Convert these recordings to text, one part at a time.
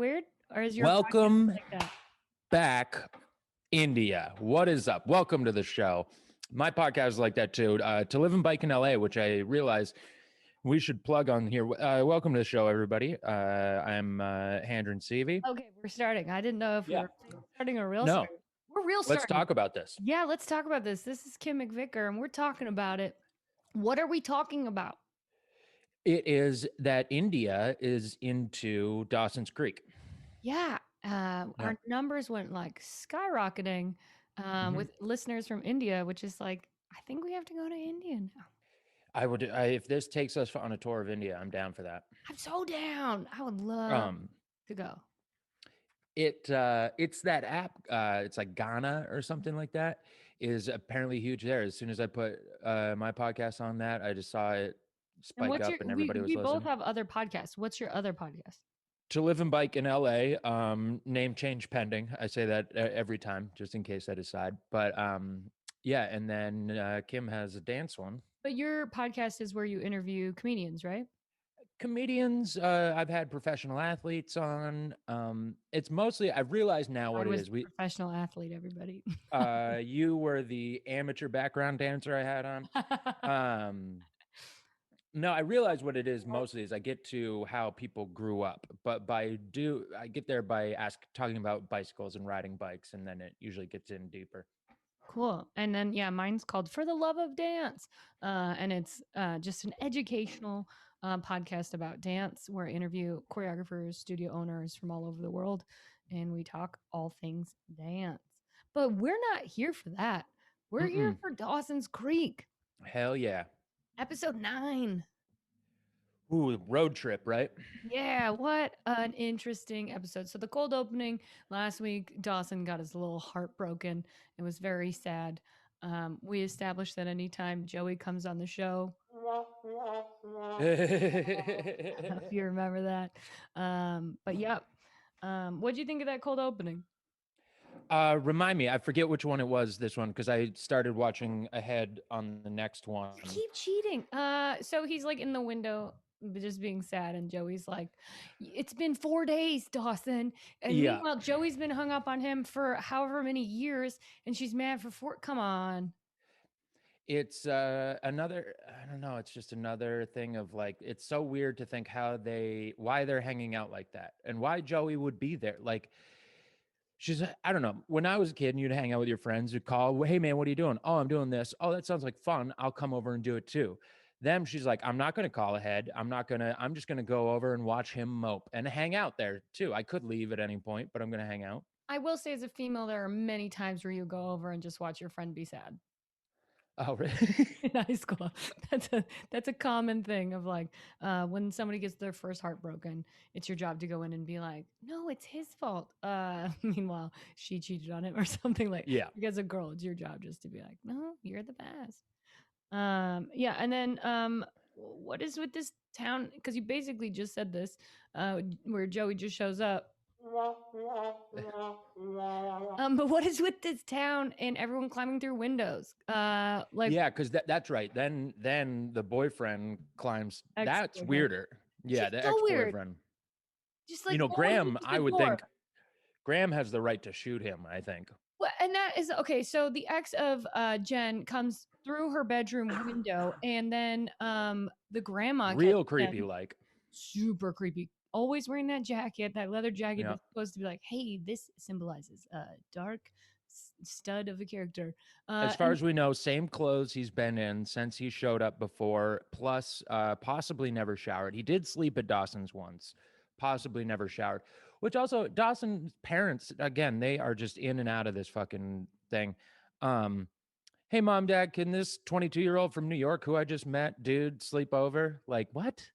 weird? Or is your podcast Welcome like that? back, India. What is up? Welcome to the show. My podcast is like that too. To live and bike in LA, which I realize we should plug on here. Welcome to the show, everybody. I'm Handren Seavey. Okay, we're starting. I didn't know if we Yeah. were starting or real No, starting. We're real let's starting. talk about this. Yeah, let's talk about this. This is Kim McVicar, and we're talking about it. What are we talking about? It is that India is into Dawson's Creek. Yeah, Yeah. our numbers went like skyrocketing with listeners from India, which is like, I think we have to go to India now. If this takes us on a tour of India, I'm down for that. I'm so down. I would love to go. It's that app. It's like Ghana or something like that. Is apparently huge there. As soon as I put my podcast on that, I just saw it And spike what's up, your? and everybody was We both listening. have other podcasts. What's your other podcast? To live and bike in LA. Name change pending. I say that every time, just in case I decide. But yeah, and then Kim has a dance one. But your podcast is where you interview comedians, right? Comedians. I've had professional athletes on. It's mostly. I've realized now what I it was is. a professional athlete, everybody. You were the amateur background dancer I had on. No, I realize what it is mostly is I get to how people grew up, but I get there by talking about bicycles and riding bikes, and then it usually gets in deeper. Cool. And then, yeah, mine's called For the Love of Dance. And it's just an educational podcast about dance where I interview choreographers, studio owners from all over the world, and we talk all things dance. But we're not here for that. We're here for Dawson's Creek. Hell yeah. Episode 9. Ooh, road trip, right? Yeah, what an interesting episode. So the cold opening last week, Dawson got his little heart broken. It was very sad. We established that anytime Joey comes on the show, if you remember that. But yeah, what'd you think of that cold opening? Remind me, I forget which one it was, this one, because I started watching ahead on the next one. You keep cheating. So he's like in the window just being sad, and Joey's like, it's been 4 days, Dawson. And meanwhile, Joey's been hung up on him for however many years, and she's mad for 4. Come on. It's another, I don't know, it's just another thing of like, it's so weird to think why they're hanging out like that and why Joey would be there. Like, I don't know. When I was a kid and you'd hang out with your friends, you'd call, hey man, what are you doing? Oh, I'm doing this. Oh, that sounds like fun. I'll come over and do it too. Them, she's like, I'm not going to call ahead. I'm just going to go over and watch him mope and hang out there too. I could leave at any point, but I'm going to hang out. I will say as a female, there are many times where you go over and just watch your friend be sad. Oh, really? In high school, that's a common thing of like when somebody gets their first heart broken, it's your job to go in and be like, no, it's his fault. Meanwhile, she cheated on him or something like. Yeah. Because a girl, it's your job just to be like, no, you're the best. Yeah, and then what is with this town? Because you basically just said this, where Joey just shows up. But what is with this town and everyone climbing through windows? Like, yeah, because that's right. Then the boyfriend climbs. That's weirder. Yeah, the ex-boyfriend. Just like Graham, I would think Graham has the right to shoot him, I think. Well, and that is okay. So the ex of Jen comes through her bedroom window, and then the grandma real creepy, like super creepy. Always wearing that jacket, that leather jacket that's supposed to be like, hey, this symbolizes a dark stud of a character. As far as we know, same clothes he's been in since he showed up before, plus possibly never showered. He did sleep at Dawson's once, possibly never showered, which also Dawson's parents, again, they are just in and out of this fucking thing. Hey, mom, dad, can this 22-year-old from New York who I just met, dude, sleep over? Like, what?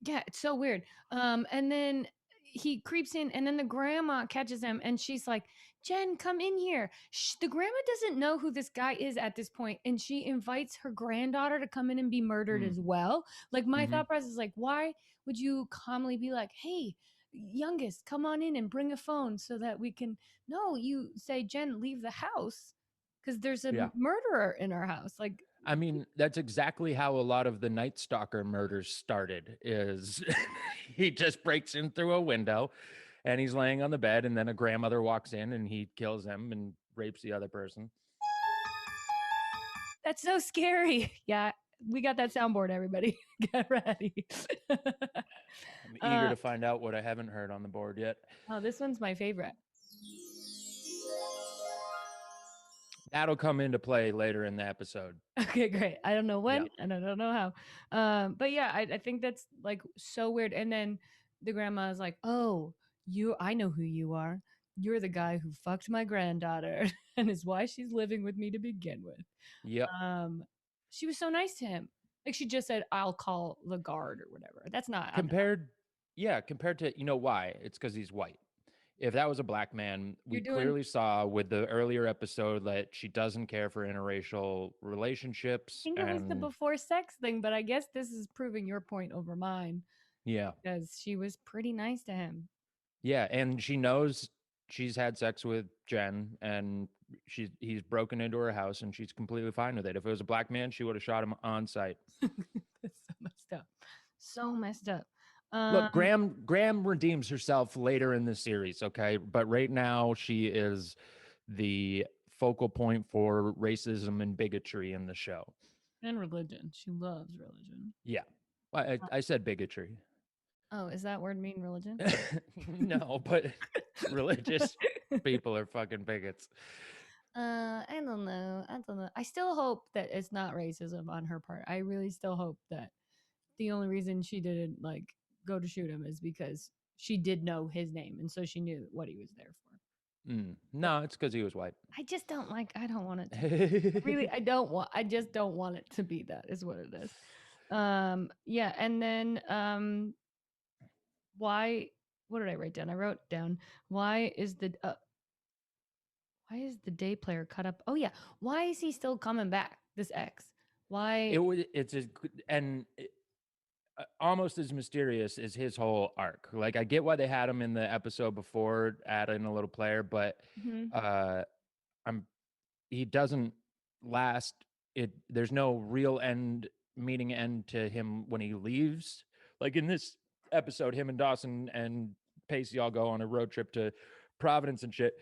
Yeah, it's so weird. And then he creeps in, and then the grandma catches him, and she's like, Jen, come in here. The grandma doesn't know who this guy is at this point, and she invites her granddaughter to come in and be murdered as well. Like, my thought process is like, why would you calmly be like, hey, youngest, come on in and bring a phone so that we can... No, you say, Jen, leave the house because there's a murderer in our house. Like, I mean, that's exactly how a lot of the Night Stalker murders started, is he just breaks in through a window and he's laying on the bed, and then a grandmother walks in and he kills him and rapes the other person. That's so scary. Yeah, we got that soundboard, everybody. Get ready. I'm eager uh, to find out what I haven't heard on the board yet. oh, this one's my favorite. That'll come into play later in the episode. Okay, great. I don't know Yeah. when and I don't know how. But yeah, I think that's like so weird. And then the grandma is like, "Oh, I know who you are. You're the guy who fucked my granddaughter and is why she's living with me to begin with." Yep. Um, she was so nice to him. Like she just said, "I'll call the guard or whatever." That's not. Compared, yeah, compared to, you know why? It's because he's white. If that was a black man, we You're doing. clearly saw with the earlier episode that she doesn't care for interracial I relationships. think it was the And before sex thing, but I guess this is proving your point over mine yeah, because she was pretty nice to him. yeah. And she knows she's had sex with Jen, and he's broken into her house, and she's completely fine with it. If it was a black man, she would have shot him on sight. That's so messed up. So messed up. Look, Um, Graham redeems herself later in the series, okay? But right now she is the focal point for racism and bigotry in the show. and religion. She loves religion. Yeah. I said bigotry. Oh, is that word mean religion? No, but religious people are fucking bigots. I don't know. I don't know. I still hope that it's not racism on her part. I really still hope that the only reason she didn't like go to shoot him is because she did know his name and so she knew what he was there for. But No, it's because he was white. I just don't like. I don't want it to. Really, I don't want. I just don't want it to be that. Is what it is. Yeah, and then why? What did I write down? I wrote down why is the day player cut up? Oh yeah, why is he still coming back? This ex. Why? It's a, and almost as mysterious as his whole arc. Like I get why they had him in the episode before, adding a little player, but Mhm. uh I'm he doesn't last. There's no real meaning end to him when he leaves. Like in this episode, him and Dawson and Pacey all go on a road trip to Providence and shit.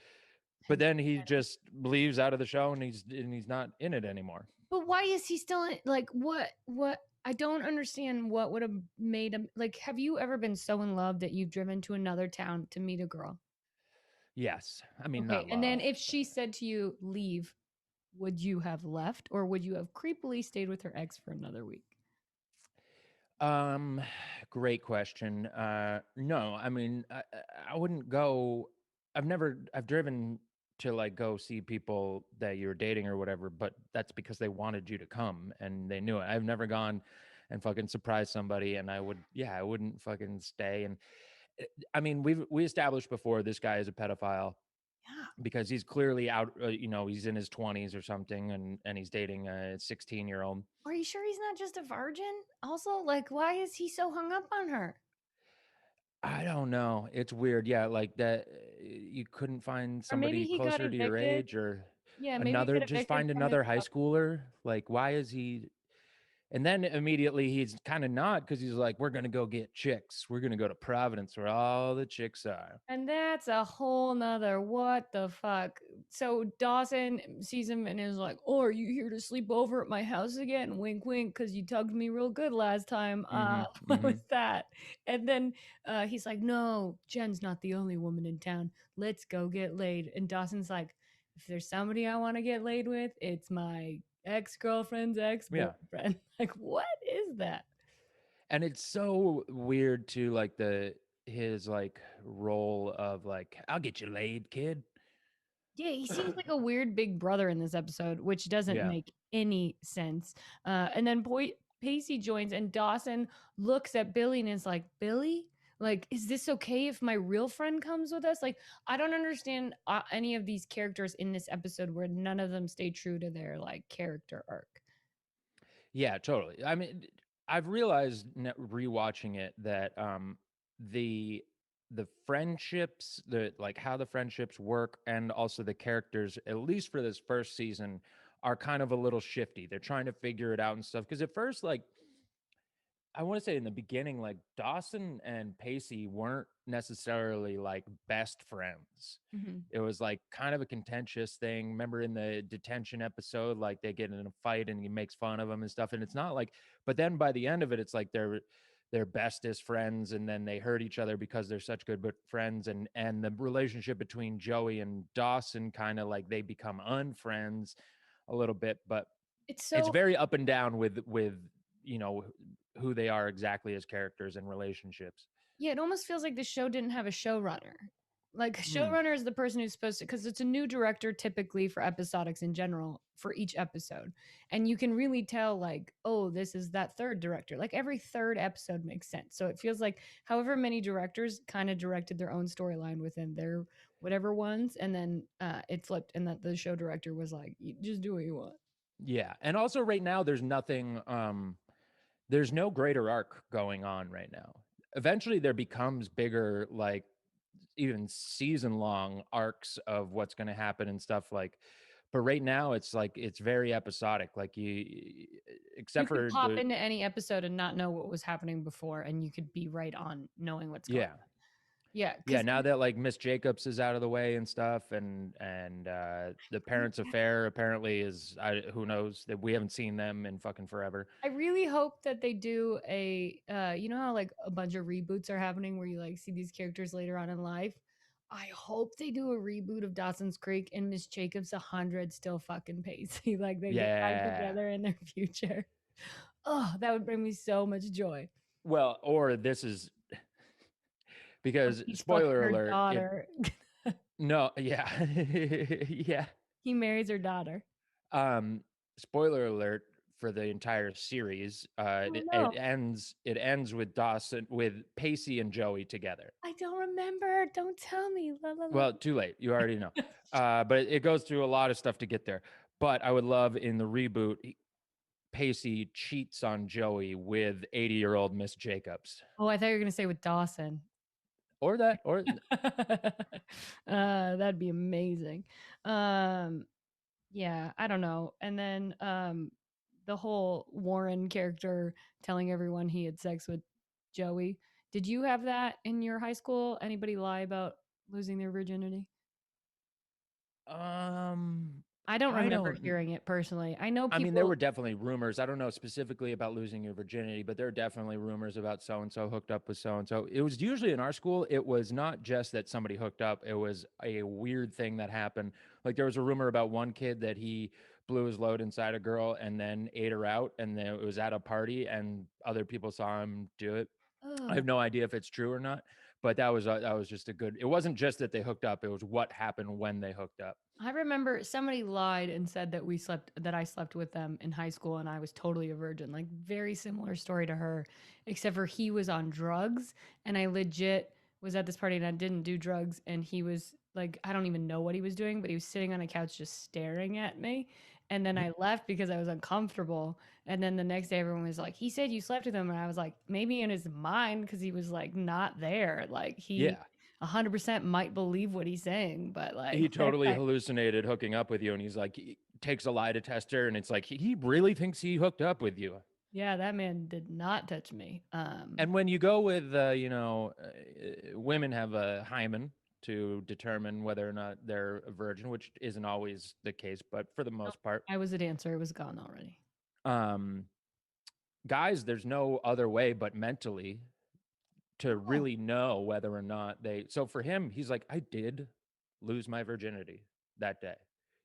But And then he just leaves out of the show, and he's not in it anymore. but why is he still in, like what? What? I don't understand what would have made him like. Have you ever been so in love that you've driven to another town to meet a girl? Yes, I mean Okay, not and then love. if she said to you, "Leave," would you have left, or would you have creepily stayed with her ex for another week? Um, Great question. No, I mean, I wouldn't go. I've driven to like go see people that you're dating or whatever, but that's because they wanted you to come and they knew it. I've never gone and fucking surprised somebody, and I wouldn't fucking stay. And I mean, we established before this guy is a pedophile Yeah. because he's clearly out. He's in his 20s or something, and he's dating a 16-year-old. Are you sure he's not just a virgin? Also, like, why is he so hung up on her? I don't know. It's weird. Yeah, like that you couldn't find Or maybe somebody he got closer to your evicted. age or Yeah, maybe he another, got just evicted find from his another high job. schooler. Like why is he, and then immediately he's kind of not, because he's like, we're gonna go get chicks. We're gonna go to Providence where all the chicks are. And that's a whole nother what the fuck. So Dawson sees him and is like, "Oh, are you here to sleep over at my house again? Wink, wink, because you tugged me real good last time. Mm-hmm. What Mm-hmm. was that?" And then he's like, "No, Jen's not the only woman in town. Let's go get laid." And Dawson's like, "If there's somebody I want to get laid with, it's my ex-girlfriend's Yeah. ex-boyfriend." Like, what is that? And it's so weird to like his like role of like, I'll get you laid, kid. Yeah, he seems like a weird big brother in this episode, which doesn't Yeah. make any sense. And then Pacey joins, and Dawson looks at Billy and is like, "Billy, like, is this okay if my real friend comes with us?" Like, I don't understand any of these characters in this episode where none of them stay true to their like character arc. Yeah, totally. I mean, I've realized rewatching it that the friendships, the like how the friendships work, and also the characters, at least for this first season, are kind of a little shifty. They're trying to figure it out and stuff. Because at first, like I want to say in the beginning, like Dawson and Pacey weren't necessarily like best friends. Mhm. It was like kind of a contentious thing. Remember in the detention episode, like they get in a fight and he makes fun of him and stuff. And it's not like, but then by the end of it, it's like they're bestest friends, and then they hurt each other because they're such good friends. And the relationship between Joey and Dawson kind of like they become unfriends a little bit, but It's it's so very up and down with you know who they are exactly as characters and relationships. Yeah, it almost feels like the show didn't have a showrunner. Like, a Mm. showrunner is the person who's supposed to, because it's a new director typically for episodics in general for each episode. And you can really tell, like, oh, this is that third director. Like, every third episode makes sense. So it feels like however many directors kind of directed their own storyline within their whatever ones. And then it flipped, and that the show director was like, you just do what you want. Yeah, and also right now there's nothing there's no greater arc going on right now. Eventually there becomes bigger, like even season long arcs of what's going to happen and stuff, like, but right now it's like it's very episodic, like you You except could for pop the into any episode and not know what was happening before, and you could be right on knowing what's going yeah. on. Yeah, Yeah, because now that like Miss Jacobs is out of the way and stuff, and the parents' affair apparently is, who knows, that we haven't seen them in fucking forever. I really hope that they do a you know how like a bunch of reboots are happening where you like see these characters later on in life. I hope they do a reboot of Dawson's Creek and Miss Jacobs 100 still fucking Pacey. Like they get back Yeah. together in their future. Oh, that would bring me so much joy. Well, or this is Or because he's fucking spoiler her alert, it daughter. no, yeah. Yeah. He marries her daughter. Um spoiler alert for the entire series. Oh no. It ends with Dawson with Pacey and Joey together. I don't remember. Don't tell me. La la la. Well, too late. You already know. But it goes through a lot of stuff to get there. But I would love in the reboot, Pacey cheats on Joey with 80-year-old Miss Jacobs. Oh, I thought you were gonna say with Dawson. Or that, or That'd be amazing. Um, yeah, I don't know. And then the whole Warren character telling everyone he had sex with Joey. Did you have that in your high school? Anybody lie about losing their virginity? um I don't I remember don't hearing it personally. I know I mean, there people. were definitely rumors. I don't know specifically about losing your virginity, but there are definitely rumors about so and so hooked up with so and so. It was usually in our school, it was not just that somebody hooked up, it was a weird thing that happened. Like there was a rumor about one kid that he blew his load inside a girl and then ate her out, and then it was at a party and other people saw him do it. I Oh, have no idea if it's true or not, but that was just a good. It wasn't just that they hooked up, it was what happened when they hooked up. I remember somebody lied and said that I slept with them in high school and I was totally a virgin. Like very similar story to her, except for he was on drugs and I legit was at this party and I didn't do drugs and he was like I don't even know what he was doing, but he was sitting on a couch just staring at me. And then I left because I was uncomfortable. And then the next day everyone was like, he said you slept with him. And I was like, maybe in his mind because he was like not there. Like he Yeah. 100% might believe what he's saying, but He like that totally guy. hallucinated hooking up with you, and he's like, he takes a lie detector, and it's like he really thinks he hooked up with you. Yeah, that man did not touch me. And when you go with women have a hymen to determine whether or not they're a virgin, which isn't always the case, but for the No, most part, I was a dancer. It was gone already. um guys, there's no other way but mentally to Oh. really know whether or not they. So for him, he's like, I did lose my virginity that day.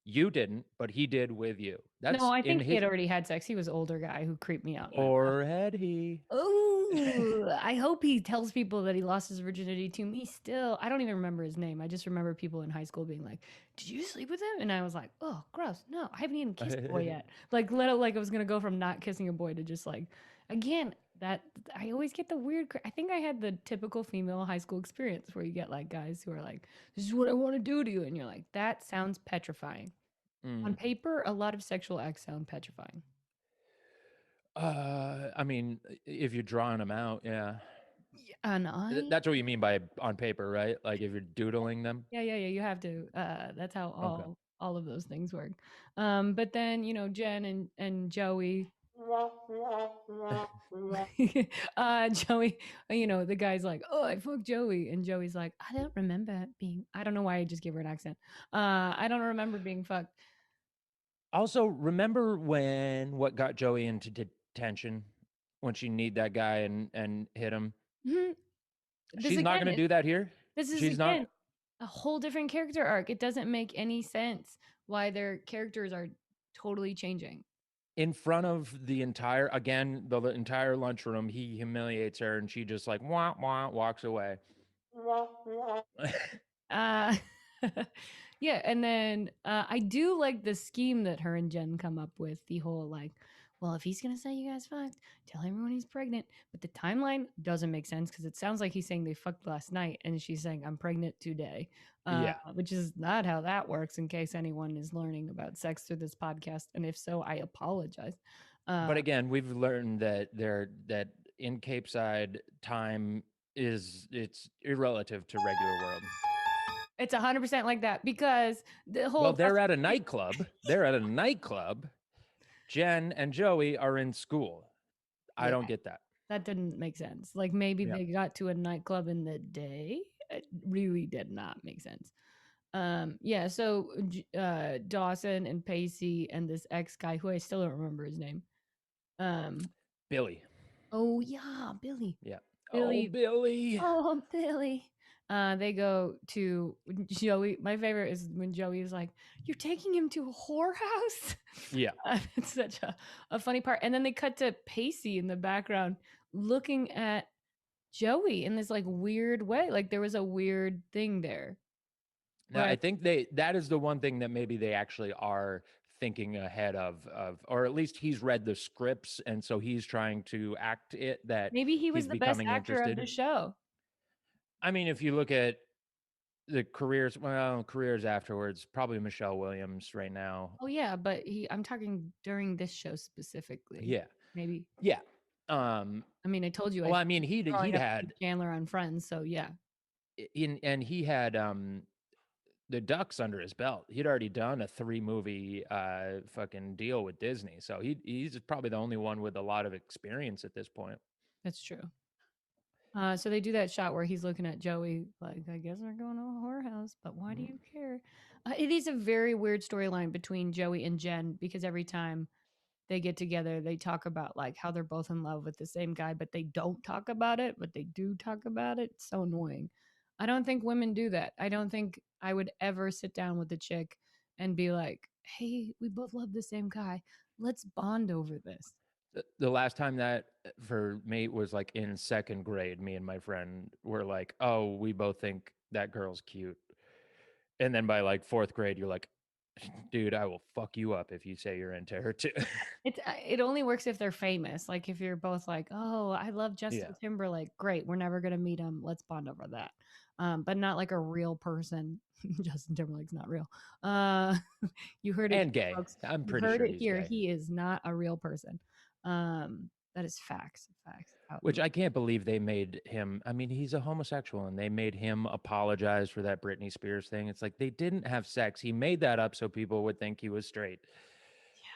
You didn't, but he did with you. No, That's I in think he his. had already had sex. He was an older guy who creeped me out and I left. Or had he? Oh, I hope he tells people that he lost his virginity to me still. I don't even remember his name. I just remember people in high school being like, "Did you sleep with him?" And I was like, "Oh, gross. No, I haven't even kissed a boy yet." Like, like I was going to go from not kissing a boy to just like again, that I always get the weird I think I had the typical female high school experience where you get like guys who are like, "This is what I want to do to you." And you're like, "That sounds petrifying." On Mm. paper, a lot of sexual acts sound petrifying. I mean, if you're drawing them out, yeah. Yeah, and I That's what you mean by on paper, right? Like if you're doodling them. yeah, yeah, yeah, you have to, that's how Okay. all of those things work. But then, Jen and Joey. Joey, the guy's like, "Oh, I fucked Joey," and Joey's like, "I don't remember being." I don't know why I just gave her an accent. I don't remember being fucked. Also, remember when what got Joey into detention when she kneed that guy and hit him? Mhm. This She's not again going to is do that here. this is She's not again a whole different character arc. It doesn't make any sense why their characters are totally changing. in front of the entire again the entire lunchroom. He humiliates her, and she just like wah wah walks away. Uh, yeah, and then I do like the scheme that her and Jen come up with. The whole like, well, if he's gonna say you guys fucked, tell everyone he's pregnant. But the timeline doesn't make sense because it sounds like he's saying they fucked last night, and she's saying I'm pregnant today, Yeah, which is not how that works. In case anyone is learning about sex through this podcast, and if so, I apologize. but Uh, again, we've learned that in Cape Side time it's irrelative to regular world. it's 100% like that because the Well, whole they're at a nightclub. They're at a nightclub. Jen and Joey are in school. I yeah, don't get that. that didn't make sense. Like maybe Yeah. they got to a nightclub in the day. It really did not make sense. Yeah, so Dawson and Pacey and this ex guy who I still don't remember his name. Um, Billy. oh yeah, Billy. Yeah. Oh, Billy. Billy. Oh, Billy. They go to Joey. My favorite is when Joey is like, "You're taking him to a whorehouse." Yeah. It's such a funny part. And then they cut to Pacey in the background looking at Joey in this like weird way. Like there was a weird thing there. Now, Where I think that is the one thing that maybe they actually are thinking ahead of, or at least he's read the scripts, and so he's trying to act it that maybe he was he's the best becoming actor of the interested. show. I mean, if you look at the careers, well, careers afterwards, probably Michelle Williams right now. Oh yeah, but I'm talking during this show specifically. Yeah, Maybe. yeah. Um, I mean, I told you well, I I mean, he'd growing up with had Chandler on Friends, so yeah. in and he had the ducks under his belt. He'd already done a 3 movie fucking deal with Disney. So he's probably the only one with a lot of experience at this point. That's true. So they do that shot where he's looking at Joey, like, I guess we're going to a whorehouse, but why do Mhm. you care? It is a very weird storyline between Joey and Jen because every time they get together, they talk about like how they're both in love with the same guy, but they don't talk about it, but they do talk about it. It's so annoying. I don't think women do that. I don't think I would ever sit down with a chick and be like, hey, we both love the same guy. Let's bond over this. The last time that for me was like in second grade. Me and my friend were like, "Oh, we both think that girl's cute," and then by like fourth grade, you're like, "Dude, I will fuck you up if you say you're into her too." It only works if they're famous. Like if you're both like, "Oh, I love Yeah, Justin Timberlake." Great. We're never going to meet him. Let's bond over that. But not like a real person. Justin Timberlake's not real. Uh you heard it and here, gay. folks. I'm You pretty heard sure it he's here. gay. He is not a real person. That is facts. Facts out in Which I can't believe they made him. I mean, he's a homosexual, and they made him apologize for that Britney Spears thing. It's like they didn't have sex. He made that up so people would think he was straight.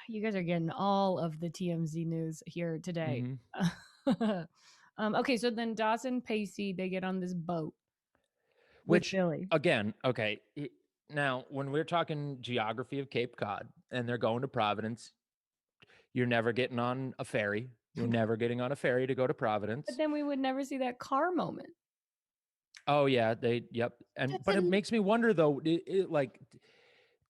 You guys are getting all of the TMZ news here today. Hmm. Okay, so then Dawson Pacey, they get on this boat with Which, Billy. again, okay. Now, when we're talking geography of Cape Cod and they're going to Providence, you're never getting on a ferry. You're never getting on a ferry to go to But Providence. then we would never see that car moment. Oh yeah, yep. And That's but it a makes me wonder though, like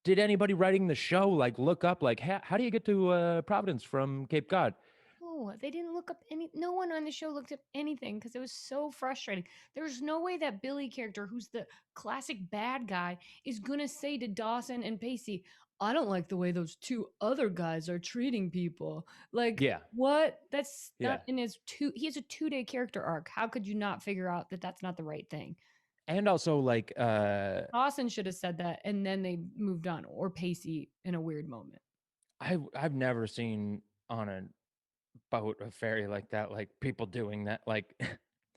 did anybody writing the show like look up like how do you get to Providence from Cape Cod? no, they didn't look up any. No one on the show looked up anything because it was so frustrating. There's no way that Billy character, who's the classic bad guy, is gonna say to Dawson and Pacey, "I don't like the way those two other guys are treating people." Like Yeah, what? That's yeah. not in his two. He has a 2-day character arc. How could you not figure out that that's not the right thing? And also like Dawson should have said that, and then they moved on, or Pacey in a weird moment. I've never seen on a boat a ferry like that, like people doing that, like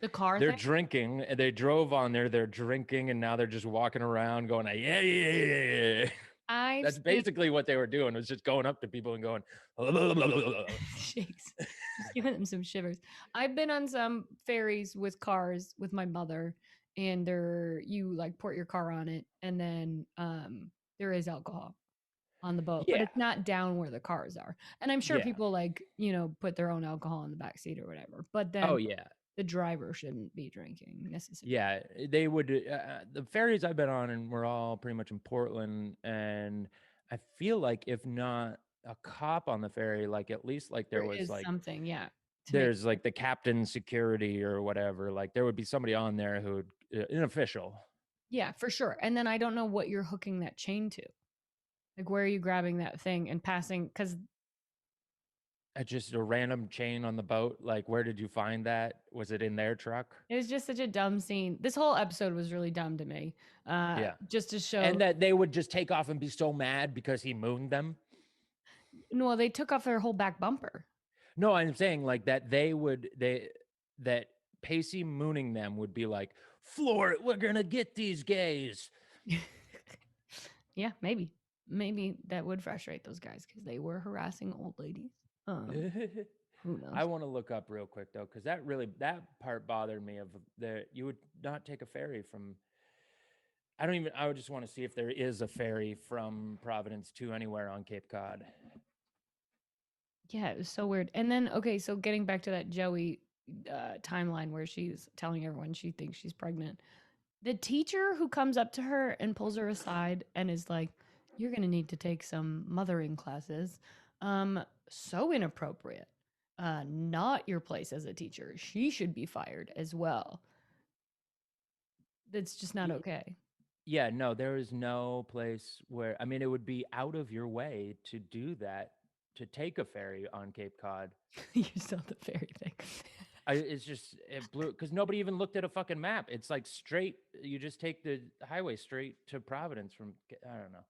The car they're thing. drinking, they drove on there, they're drinking, and now they're just walking around going, yeah, yeah, yeah, yeah. I've That's seen basically what they were doing, was just going up to people and going, shakes, just giving them some shivers. I've been on some ferries with cars with my mother, and there you like port your car on it, and then there is alcohol on the boat, but yeah, it's not down where the cars are. And I'm sure yeah. people like, put their own alcohol in the back seat or whatever. But Oh, then yeah. the driver shouldn't be drinking necessarily. Yeah, they would, the ferries I've been on, and we're all pretty much in Portland, and I feel like if not a cop on the ferry, like, at least, like, there There was, is like, something, yeah, to make there's, like, the captain security or whatever, like, there would be somebody on there who would, an official. yeah, for sure. And then I don't know what you're hooking that chain to. Like where are you grabbing that thing and passing cuz Just a random chain on the boat, like, where did you find that? Was it in their truck? it was just such a dumb scene. This whole episode was really dumb to me. Yeah. Just to And show that they would just take off and be so mad because he mooned them? no, they took off their whole back bumper. No, I'm saying, like, that Pacey mooning them would be like, "Floor it, we're gonna get these gays." Yeah, maybe. Maybe that would frustrate those guys because they were harassing old ladies. Who I knows? wanna look up real quick, though, because that part bothered me, of the you would not take a ferry from, I would just wanna see if there is a ferry from Providence to anywhere on Cape Cod. Yeah, it was so weird. And then, okay, so getting back to that Joey timeline where she's telling everyone she thinks she's pregnant. The teacher who comes up to her and pulls her aside and is like, "You're going to need to take some mothering classes." So inappropriate. Not your place as a teacher. She should be fired as well. That's just not Ye okay. Yeah, no, there is no place where, I mean, it would be out of your way to do that, to take a ferry on Cape Cod. You saw the fairy thing. It's just, it blew, because nobody even looked at a fucking map. It's like straight. You just take the highway straight to Providence from. I don't know.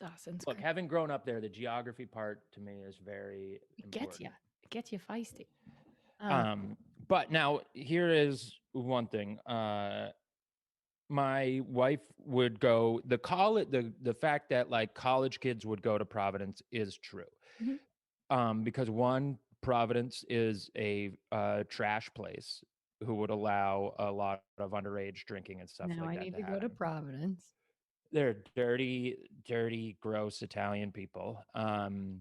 Dawson's Look, crazy. having grown up there, the geography part to me is very It gets you. important. It gets you feisty. Um, Um, but now here is one thing. My wife would go, the fact that, like, college kids would go to Providence is true. mhm. Because one, Providence is a trash place who would allow a lot of underage drinking and stuff Now like I that need to to go to happen. Providence. They're dirty, dirty, gross Italian people. And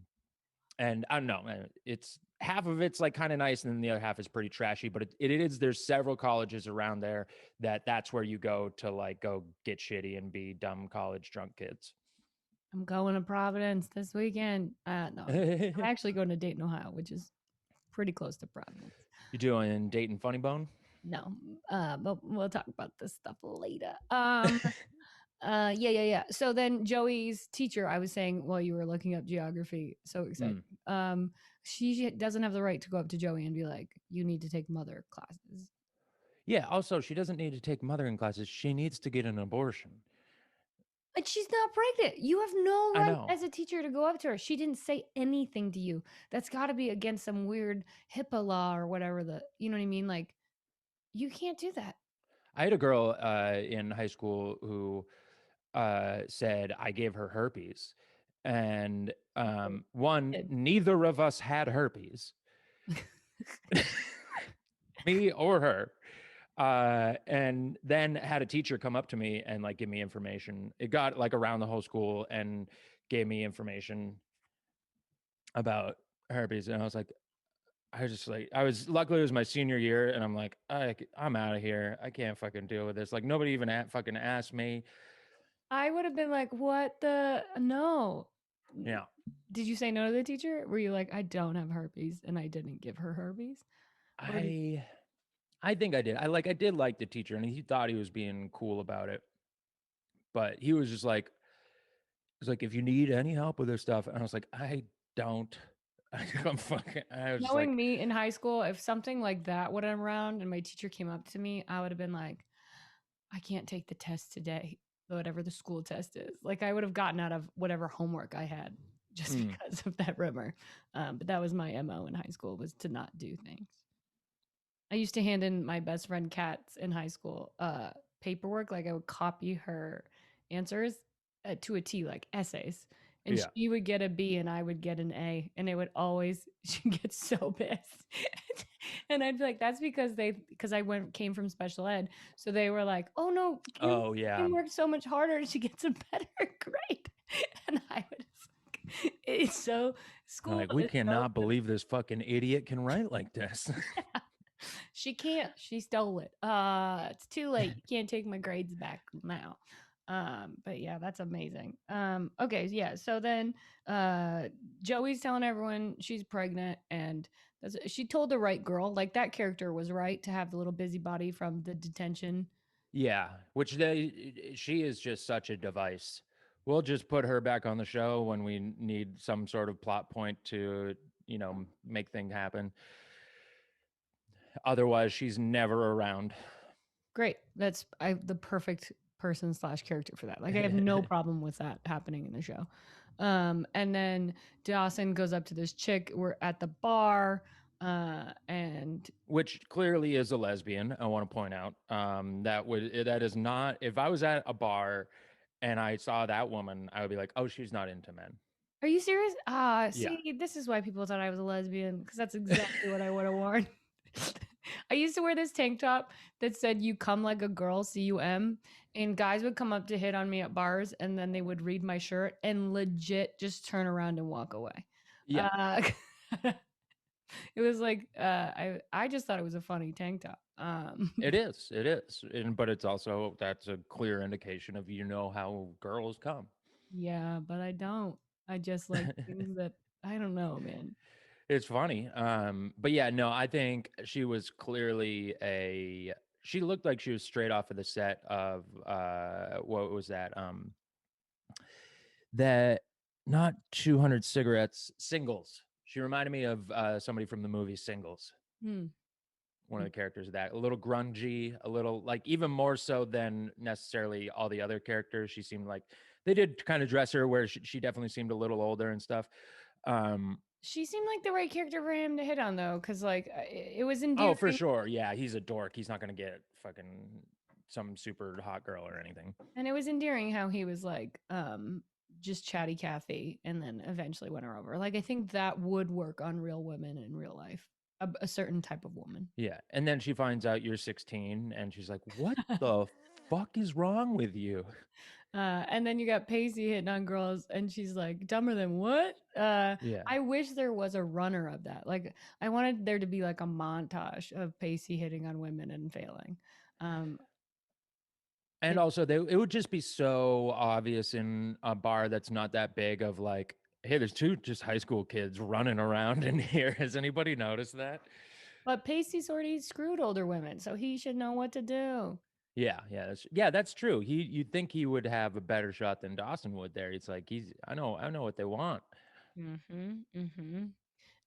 I don't know, it's half of it's like kind of nice, and then the other half is pretty trashy. But it is, there's several colleges around there that's where you go to, like, go get shitty and be dumb college drunk kids. I'm going to Providence this weekend. No, I'm actually going to Dayton, Ohio, which is pretty close to Providence. You doing Dayton Funny Bone? No, but we'll talk about this stuff later. Yeah. So then Joey's teacher, I was saying while you were looking up geography, so exciting. Mm. She doesn't have the right to go up to Joey and be like, "You need to take mother classes." Yeah, also, she doesn't need to take mothering classes. She needs to get an abortion. And she's not pregnant. You have no I right know. as a teacher to go up to her. She didn't say anything to you. That's got to be against some weird HIPAA law or whatever. You know what I mean? Like, you can't do that. I had a girl in high school who said I gave her herpes. And Oh, one, kid. neither of us had herpes, me or her. And then had a teacher come up to me and, like, give me information. It got, like, around the whole school and gave me information about herpes. And I was, luckily it was my senior year, and I'm like, I'm out of here. I can't fucking deal with this. Like, nobody even fucking asked me. I would have been like, "What the no." Yeah. Did you say no to the teacher? Were you like, "I don't have herpes and I didn't give her herpes?" Or did I I think I did. I did like the teacher, and he thought he was being cool about it. But he was just like, he's like, if you need any help with this stuff, and I was like, I don't. I was just knowing like, me in high school, if something like that would have around and my teacher came up to me, I would have been like, "I can't take the test today." Whatever the school test is. Like I would have gotten out of whatever homework I had just mm, because of that rumor. But that was my MO in high school was to not do things. I used to hand in my best friend Kat's in high school paperwork. Like I would copy her answers to a T, like essays. And Yeah. she would get a B and I would get an A. And it would always, she gets so pissed. And I'd be like, that's because I came from special ed. So they were like, oh no, Oh yeah. Kim worked so much harder and she gets a better grade. And I would just, it's so, school Like, we is so, cannot believe this fucking idiot can write like this. she can't. She stole it. It's too late. You can't take my grades back now. But yeah, that's amazing. Okay, yeah. So then Joey's telling everyone she's pregnant and she told the right girl. Like that character was right to have the little busybody from the detention. Yeah, which she is just such a device. We'll just put her back on the show when we need some sort of plot point to, make things happen. Otherwise, she's never around. Great. That's the perfect person slash character for that. Like I have no problem with that happening in the show. And then Dawson goes up to this chick. We're at the bar, and Which clearly is a lesbian. I want to point out that is not. If I was at a bar and I saw that woman, I would be like, oh, she's not into men. are you serious? Yeah. See, this is why people thought I was a lesbian because that's exactly what I would have worn. I used to wear this tank top that said "You come like a girl, CUM," and guys would come up to hit on me at bars, and then they would read my shirt and legit just turn around and walk away. Yeah. Uh, it was like I just thought it was a funny tank top. It is. It is. But it's also, that's a clear indication of how girls come. Yeah, but I don't. I just like things that I don't know, man. It's funny. But yeah, no, I think she was clearly she looked like she was straight off of the set of what was that? That Not 200 cigarettes, Singles. She reminded me of somebody from the movie Singles. Hmm. One of the characters of that, a little grungy, a little like even more so than necessarily all the other characters. She seemed like they did kind of dress her where she definitely seemed a little older and stuff. She seemed like the right character for him to hit on though, because like it was Oh, for endearing. sure. Yeah, he's a dork. He's not going to get fucking some super hot girl or anything. And it was endearing how he was like just chatty Cathy and then eventually won her over. Like I think that would work on real women in real life. A certain type of woman. Yeah. And then she finds out you're 16 and she's like, what the fuck is wrong with you? And then you got Pacey hitting on girls, and she's like, "Dumber than what?" Yeah. I wish there was a runner of that. Like, I wanted there to be like a montage of Pacey hitting on women and failing. Um, And it, also, it would just be so obvious in a bar that's not that big of like, hey, there's two just high school kids running around in here. Has anybody noticed that? but Pacey's already screwed older women, so he should know what to do. Yeah, that's true. You'd think he would have a better shot than Dawson would there. It's like I know what they want. Mm-hmm. Mm-hmm.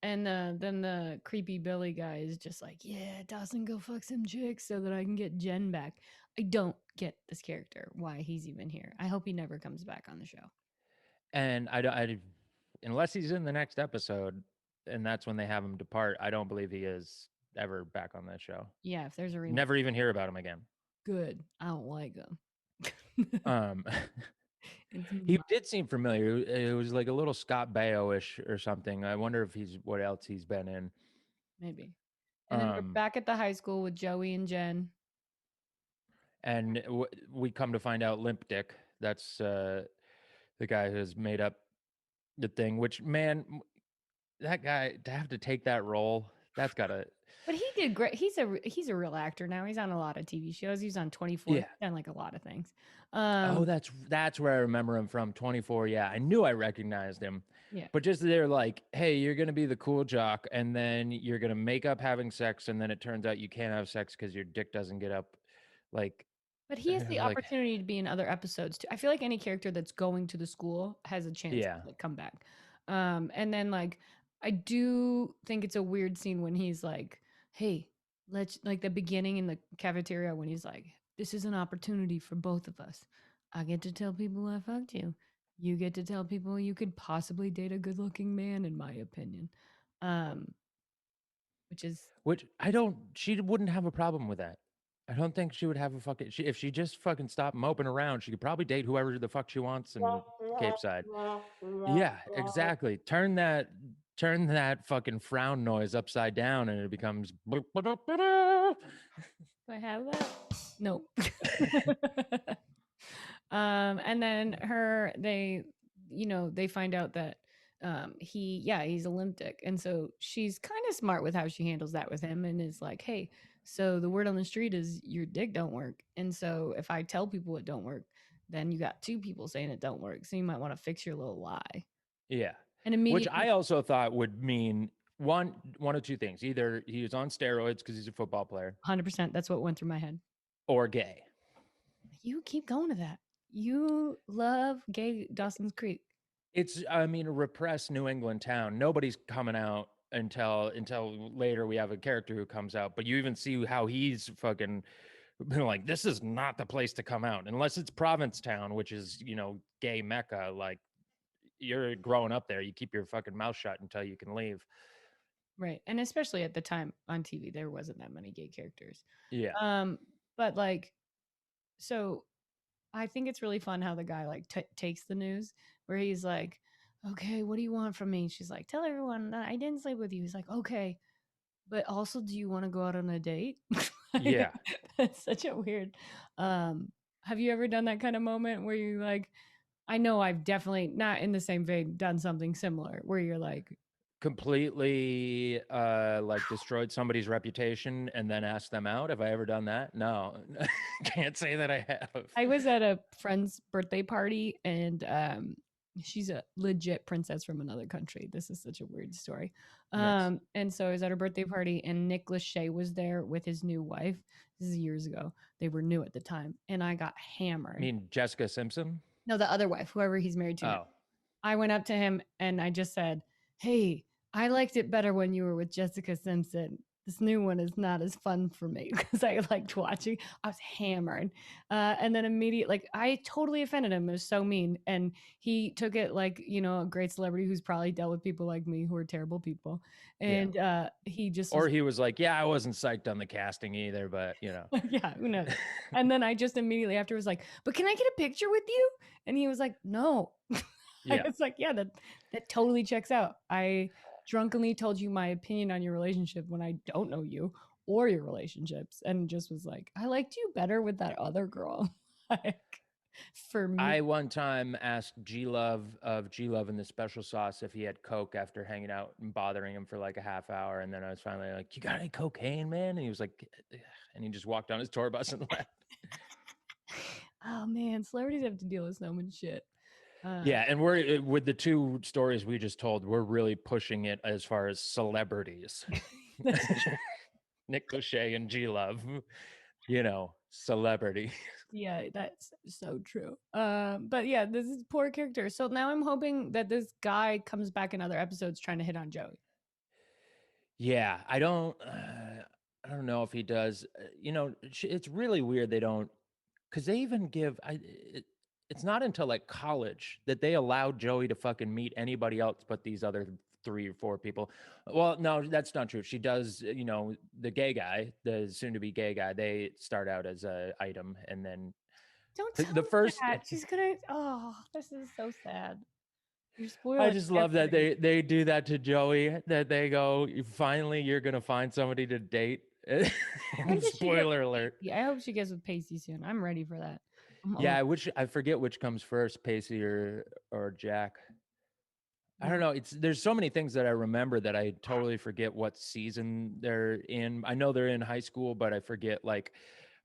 And then the creepy Billy guy is just like, yeah, Dawson, go fuck some chicks so that I can get Jen back. I don't get this character, why he's even here. I hope he never comes back on the show. And unless he's in the next episode, and that's when they have him depart, I don't believe he is ever back on that show. Yeah, if there's a remake, Never even hear about him again. good. I don't like him. Um, It's he my did seem familiar. It was like a little Scott Baio-ish or something. I wonder if he's what else he's been in. maybe. And then we're Um, back at the high school with Joey and Jen. and we come to find out Limp Dick. That's the guy who has made up the thing. Which, man, that guy to have to take that role, that's gotta. But he did great. He's a real actor now. He's on a lot of TV shows. He's on 24. He's Yeah. done like a lot of things. Oh, that's where I remember him from. 24. Yeah, I knew I recognized him. Yeah. But just they're like, hey, you're gonna be the cool jock, and then you're gonna make up having sex, and then it turns out you can't have sex because your dick doesn't get up. Like, But he has the like, opportunity to be in other episodes too. I feel like any character that's going to the school has a chance yeah, to like come back. And then like I do think it's a weird scene when he's like, "Hey, let's like the beginning in the cafeteria when he's like, this is an opportunity for both of us. I get to tell people I fucked you. You get to tell people you could possibly date a good-looking man, in my opinion." Um, which is which she wouldn't have a problem with that. I don't think she would have a fucking. If she just fucking stopped moping around, she could probably date whoever the fuck she wants in Cape Side. Yeah, exactly. Turn that fucking frown noise upside down, and it becomes. Do I have that? Nope. And then they find out that he's Olympic. And so she's kind of smart with how she handles that with him and is like, hey, so the word on the street is your dick don't work. And so if I tell people it don't work, then you got two people saying it don't work. So you might want to fix your little lie. Yeah, And which immediately I also thought would mean one of two things: either he was on steroids because he's a football player, 100% that's what went through my head. or gay. You keep going to that. You love gay Dawson's Creek. It's, I mean, a repressed New England town. Nobody's coming out until later. We have a character who comes out, but you even see how he's fucking been like, this is not the place to come out unless it's Provincetown, which is, gay mecca. Like, you're growing up there, you keep your fucking mouth shut until you can leave. Right. And especially at the time on TV, there wasn't that many gay characters. Yeah, But like, so I think it's really fun how the guy like takes the news where he's like, okay, what do you want from me? She's like, tell everyone that I didn't sleep with you. He's like, okay, but also, do you want to go out on a date? yeah. That's such a weird. Have you ever done that kind of moment where you like, I know I've definitely not in the same vein done something similar where you're like, Completely like destroyed somebody's reputation and then asked them out. Have I ever done that? No. Can't say that I have. I was at a friend's birthday party and she's a legit princess from another country. This is such a weird story. Nice. And so I was at her birthday party and Nick Lachey was there with his new wife. This is years ago. They were new at the time. And I got I hammered. mean, Jessica Simpson. No, the other wife, whoever he's married to now. Oh, I went up to him and I just said, hey, I liked it better when you were with Jessica Simpson. This new one is not as fun for me because I liked watching. I was hammered. And then immediately, like, I totally offended him. It was so mean. And he took it like, a great celebrity who's probably dealt with people like me who are terrible people. yeah. And he just Or was, he was like, yeah, I wasn't psyched on the casting either, but yeah, who knows? And then I just immediately after was like, but can I get a picture with you? And he was like, no. I Yeah. was like, yeah, that totally checks out. I drunkenly told you my opinion on your relationship when I don't know you or your relationships, and just was like, I liked you better with that other girl. Like, for me, I one time asked G Love of G Love and the Special Sauce if he had coke after hanging out and bothering him for like a half hour, and then I was finally like, "You got any cocaine, man?" And he was like, "Ugh," and he just walked on his tour bus and left. oh man, celebrities have to deal with so much shit. Yeah, and we're with the two stories we just told, we're really pushing it as far as celebrities. Nick Lachey and G Love, celebrity. yeah, that's so true. But yeah, this is poor character. So now I'm hoping that this guy comes back in other episodes trying to hit on Joey. Yeah, I don't know if he does. It's really weird they don't, because they even give. It's not until like college that they allowed Joey to fucking meet anybody else but these other three or four people. Well, no, that's not true. She does. The gay guy, the soon-to-be gay guy. They start out as a item, and then Don't the tell me first. that. She's gonna. Oh, this is so sad. You're I spoiling just love that everything. they do that to Joey. That they go, finally, you're gonna find somebody to date. When does she get Spoiler with alert. Pacey? I hope she gets with Pacey soon. I'm ready for that. I'm Yeah, over. I forget which comes first, Pacey or Jack. I don't Yeah. know. There's so many things that I remember that I totally forget what season they're in. I know they're in high school, but I forget like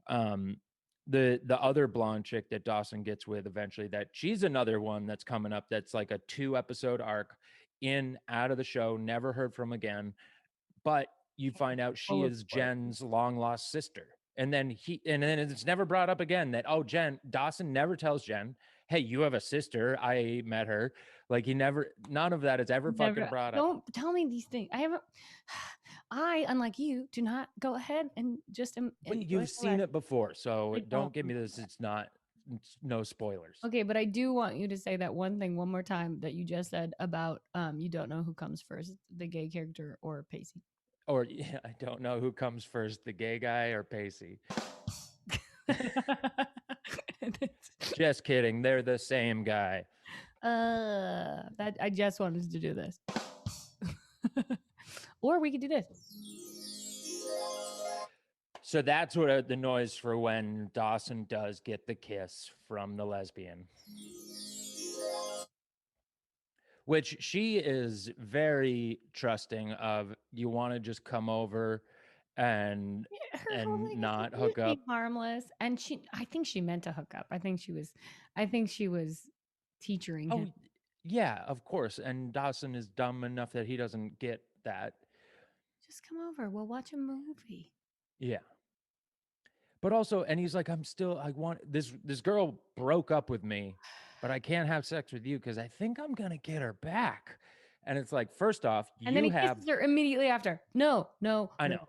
um the other blonde chick that Dawson gets with eventually, that she's another one that's coming up that's like a 2 episode arc, in out of the show, never heard from again. But you find out she Full of is spoilers. Jen's long lost sister. And then it's never brought up again that, oh, Dawson never tells Jen, hey, you have a sister. I met her. Like, none of that is ever fucking Never. brought up. Don't tell me these things. I haven't. I, unlike you, do not go ahead and just But enjoy you've the seen ride. it before. So I don't. don't give me this. It's no spoilers. Okay, but I do want you to say that one thing one more time that you just said about you don't know who comes first, the gay character or Pacey. Or yeah, I don't know who comes first, the gay guy or Pacey. Just kidding. They're the same guy. That I just wanted to do this. Or we could do this. So that's what the noise for when Dawson does get the kiss from the lesbian. Which she is very trusting of. You want to just come over and Yeah, her whole thing is not just hook be up. harmless, and I think she meant to hook up. I think she was teachering him. Oh, yeah, of course. And Dawson is dumb enough that he doesn't get that. Just come over. We'll watch a movie. Yeah. But also, and he's like, I want this girl broke up with me, but I can't have sex with you because I think I'm gonna get her back. And it's like, first off, And then you he have, kisses her immediately after. No, no, I no. know,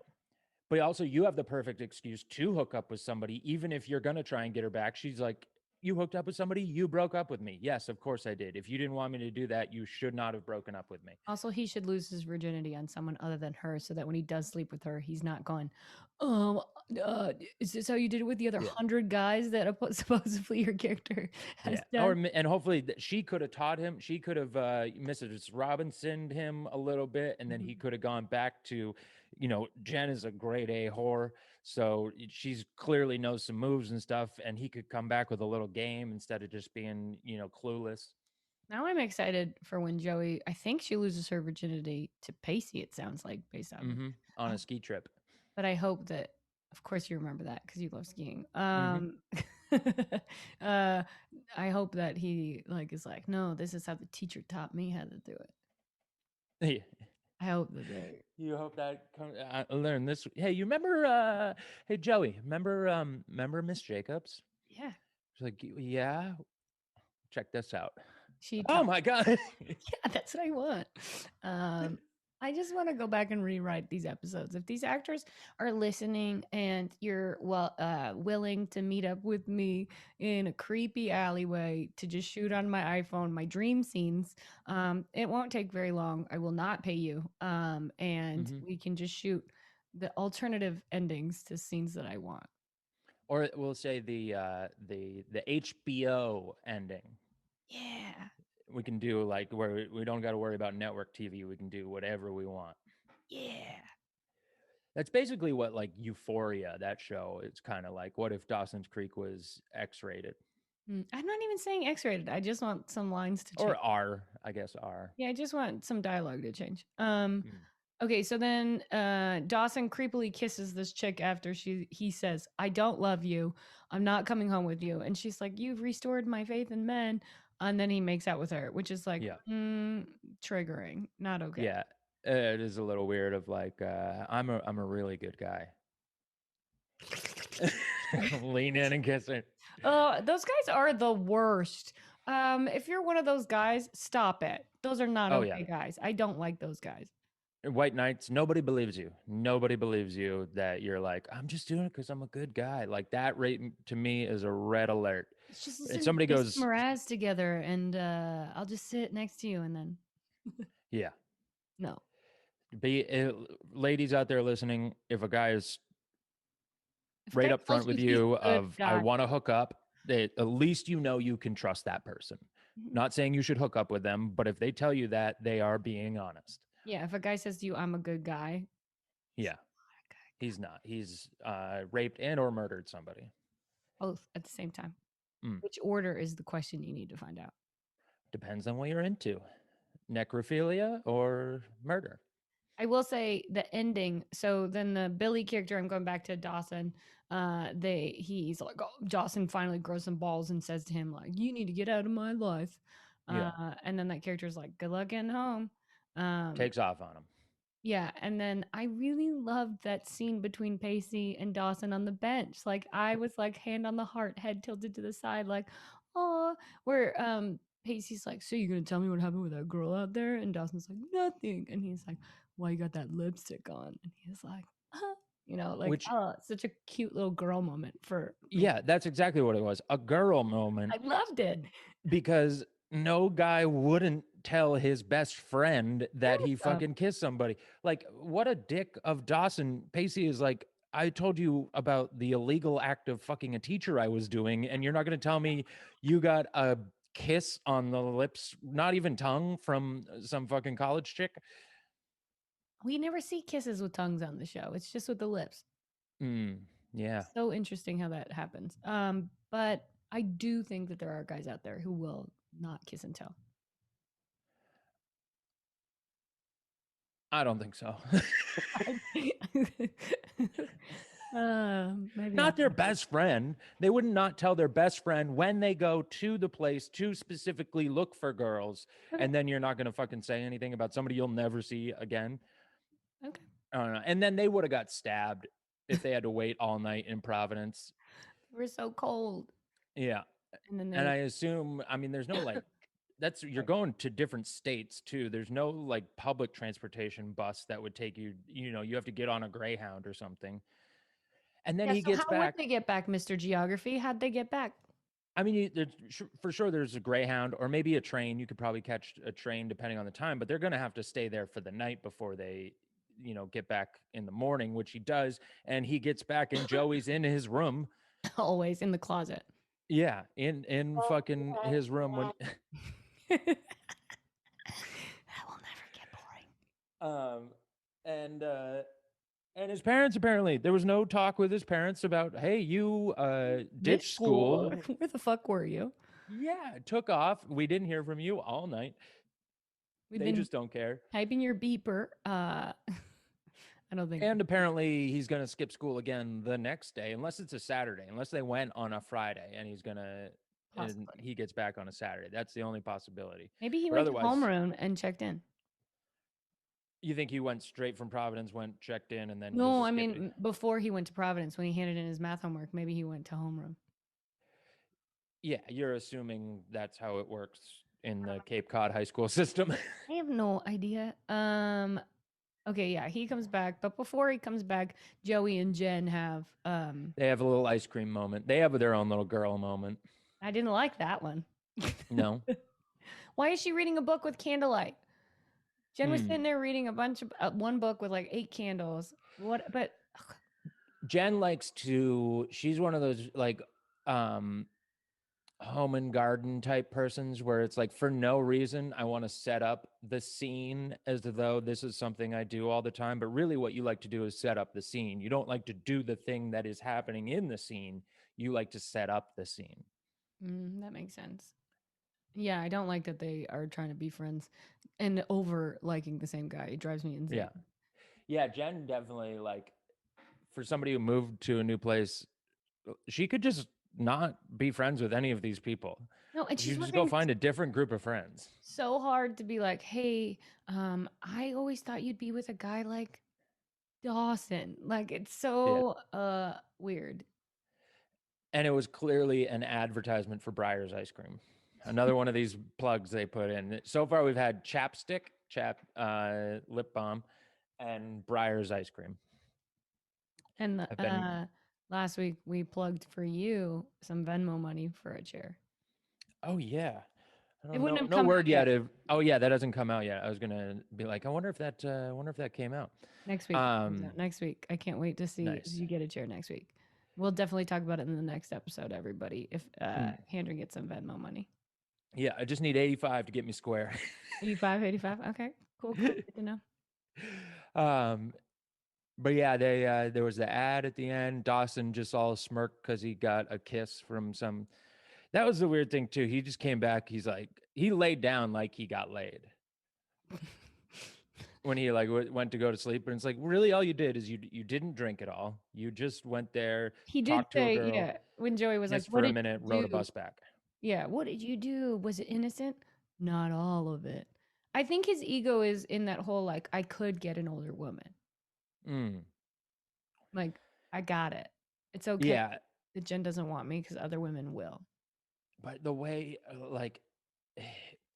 but also you have the perfect excuse to hook up with somebody, even if you're gonna try and get her back. She's like, you hooked up with somebody, you broke up with me. Yes, of course I did. If you didn't want me to do that, you should not have broken up with me. Also, he should lose his virginity on someone other than her so that when he does sleep with her, he's not going, oh, is this how you did it with the other Yeah. 100 guys that supposedly your character has done? And hopefully she could have taught him. She could have Mrs. Robinsoned him a little bit, and then he could have gone back to, Jen is a grade A whore, so she's clearly knows some moves and stuff, and he could come back with a little game instead of just being, clueless. Now I'm excited for when Joey, I think she loses her virginity to Pacey, it sounds like, based on. On Uh, a ski trip. but I hope that, of course, you remember that because you love skiing. uh, I hope that he is like, no, this is how the teacher taught me how to do it. Yeah. I hope that they. You hope that I learn this. Hey, you remember? Hey, Joey, remember Miss Jacobs? Yeah, She's like, yeah. Check this out. she Oh taught. my god. Yeah, that's what I want. I just want to go back and rewrite these episodes. If these actors are listening and you're willing to meet up with me in a creepy alleyway to just shoot on my iPhone my dream scenes, it won't take very long. I will not pay you, and we can just shoot the alternative endings to scenes that I want. Or we'll say the HBO ending. Yeah, We can do like where we don't got to worry about network TV. We can do whatever we want. yeah. That's basically what like Euphoria, that show. It's kind of like, what if Dawson's Creek was X-rated? I'm not even saying X-rated. I just want some lines to change. Or R, I guess R. Yeah, I just want some dialogue to change. Mm. Okay, so then Dawson creepily kisses this chick after he says, "I don't love you. I'm not coming home with you." And she's like, "You've restored my faith in men." And then he makes out with her, which is like Yeah. triggering, not okay. Yeah. It is a little weird of like, I'm a really good guy. Lean in and kiss her. Oh, those guys are the worst. If you're one of those guys, stop it. Those are not okay guys. I don't like those guys. White Knights, nobody believes you. Nobody believes you that you're like, I'm just doing it because I'm a good guy. Like that rate to me is a red alert. It's just And somebody goes, Mraz together, and I'll just sit next to you, and then yeah, no. Ladies out there listening, if a guy is right up front with you of I want to hook up, at least you can trust that person. Not saying you should hook up with them, but if they tell you that, they are being honest. Yeah, if a guy says to you, "I'm a good guy," yeah, he's not. He's raped and or murdered somebody. Both at the same time. Which order is the question you need to find out? Depends on what you're into. Necrophilia or murder. I will say the ending. So then the Billy character, I'm going back to Dawson. He's like, oh, Dawson finally grows some balls and says to him, like, "You need to get out of my life." And then that character's like, "Good luck getting home." Takes off on him. Yeah, and then I really loved that scene between Pacey and Dawson on the bench. Like I was like hand on the heart, head tilted to the side, like, oh, where Pacey's like, "So you're gonna tell me what happened with that girl out there?" And Dawson's like, "Nothing." And he's like, "Why you got that lipstick on?" And he's like, such a cute little girl moment for me. Yeah, that's exactly what it was. A girl moment. I loved it. Because no guy wouldn't tell his best friend that he Awesome. fucking kissed somebody. Like, what a dick of Dawson. Pacey is like, I told you about the illegal act of fucking a teacher I was doing, and you're not going to tell me you got a kiss on the lips, not even tongue, from some fucking college chick. We never see kisses with tongues on the show. It's just with the lips. Yeah. So interesting how that happens. But I do think that there are guys out there who will not kiss and tell. I don't think so. Maybe I'll Not their think. best friend. They would not tell their best friend when they go to the place to specifically look for girls, Okay. and then you're not going to fucking say anything about somebody you'll never see again. Okay. I don't know. And then they would have got stabbed if they had to wait all night in Providence. We're so cold. Yeah. And then And they I assume, I mean, there's no like, you're Sorry. going to different states too. There's no like public transportation bus that would take you, you have to get on a Greyhound or something. And then Yeah, he so gets how would back. they get back, Mr. Geography? How'd they get back? I mean, for sure there's a Greyhound or maybe a train. You could probably catch a train depending on the time, but they're going to have to stay there for the night before they, get back in the morning, which he does. And he gets back and Joey's in his room. Always in the closet. Yeah, in fucking his room when That will never get boring. and his parents, apparently there was no talk with his parents about, hey, you This ditched school. school. Where the fuck were you? Yeah, took off. We didn't hear from you all night. We've They been just don't care. typing your beeper. I don't think. And apparently he's going to skip school again the next day, unless it's a Saturday, unless they went on a Friday and and Possibly. he gets back on a Saturday. That's the only possibility. Maybe he But went to otherwise, homeroom and checked in. you think he went straight from Providence, went checked in, and then No, just I skipped? mean before he went to Providence when he handed in his math homework, maybe he went to homeroom. Yeah, you're assuming that's how it works in the Cape Cod high school system. I have no idea. Okay, yeah, he comes back, but before he comes back, Joey and Jen have They have a little ice cream moment. They have their own little girl moment. I didn't like that one. No. Why is she reading a book with candlelight? Jen was Hmm. sitting there reading a bunch of one book with like 8 candles. What? But Jen likes to, she's one of those like home and garden type persons where it's like, for no reason I want to set up the scene as though this is something I do all the time, but really what you like to do is set up the scene. You don't like to do the thing that is happening in the scene. You like to set up the scene. that makes sense. Yeah, I don't like that they are trying to be friends and over liking the same guy. It drives me insane. Yeah. Yeah, Jen definitely, like, for somebody who moved to a new place, she could just not be friends with any of these people. No, and She she's could just go working find a different group of friends. so hard to be like, hey, I always thought you'd be with a guy like Dawson. Like it's Yeah. so weird. And it was clearly an advertisement for Breyer's ice cream. Another one of these plugs they put in. So far, we've had chapstick, lip balm, and Breyer's ice cream. And Have been. last week we plugged for you some Venmo money for a chair. Oh yeah. I It don't wouldn't know. have No come out word yet. yet. Oh yeah, that doesn't come out yet. I was gonna be like, I wonder if that came out. Next week. It comes out next week. I can't wait to see if Nice. you get a chair next week. We'll definitely talk about it in the next episode, everybody. If Handren gets some Venmo money. Yeah, I just need 85 to get me square. 85, 85. Okay. Cool, cool. Good to know. But yeah, there was the ad at the end. Dawson just all smirked because he got a kiss from some. That was the weird thing too. He just came back. He's like, he laid down like he got laid when he like went to go to sleep. And it's like, really, all you did is you didn't drink at all. You just went there, He did talked to a say, girl, yeah, when Joey was like, kissed what for a did minute, you rode a do? bus back. Yeah, what did you do? Was it innocent? Not all of it. I think his ego is in that whole like, I could get an older woman. Mm. Like, I got it. It's okay Yeah, that Jen doesn't want me because other women will. but the way like